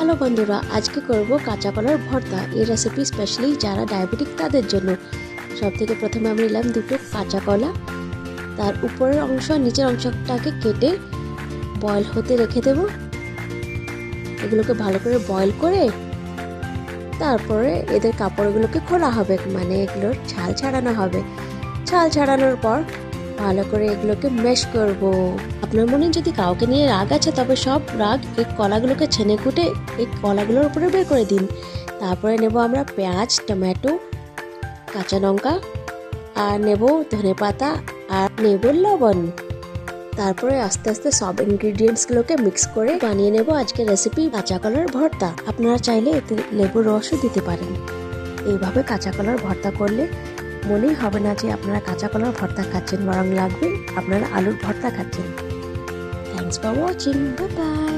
Hello বন্ধুরা, আজকে করব কাঁচা কলার ভর্তা। এই রেসিপি স্পেশালি যারা ডায়াবেটিক তাদের জন্য। সব থেকে প্রথমে আমি নিলাম দুটো কাঁচা কলা। তার উপরের অংশ নিচের অংশটাকে কেটে বয়েল হতে রেখে দেব। এগুলোকে ভালো করে বয়েল করে তারপরে এদের কাপড়গুলোকে খোলা হবে, মানে এগুলোর ছাল ছাড়ানো হবে। ছাল ছাড়ানোর পর ভালো করে এগুলোকে ম্যাশ করব। আপনার মনে যদি কাউকে নিয়ে রাগ আছে তবে সব রাগ এই কলাগুলোকে ছেনে কুটে এই কলাগুলোর উপরে বের করে দিন। তারপরে নেব আমরা পেঁয়াজ, টমেটো, কাঁচা লঙ্কা, আর নেব ধনেপাতা, আর নেব লবণ। তারপরে আস্তে আস্তে সব ইনগ্রিডিয়েন্টসগুলোকে মিক্স করে বানিয়ে নেব আজকের রেসিপি কাঁচা কলার ভর্তা। আপনারা চাইলে এতে লেবুর রসও দিতে পারেন। এইভাবে কাঁচা কলার ভর্তা করলে মনেই হবে না যে আপনারা কাঁচা কলার ভর্তা খাচ্ছেন, বরং লাগবে আপনারা আলুর ভর্তা খাচ্ছেন। Thanks for watching, bye bye.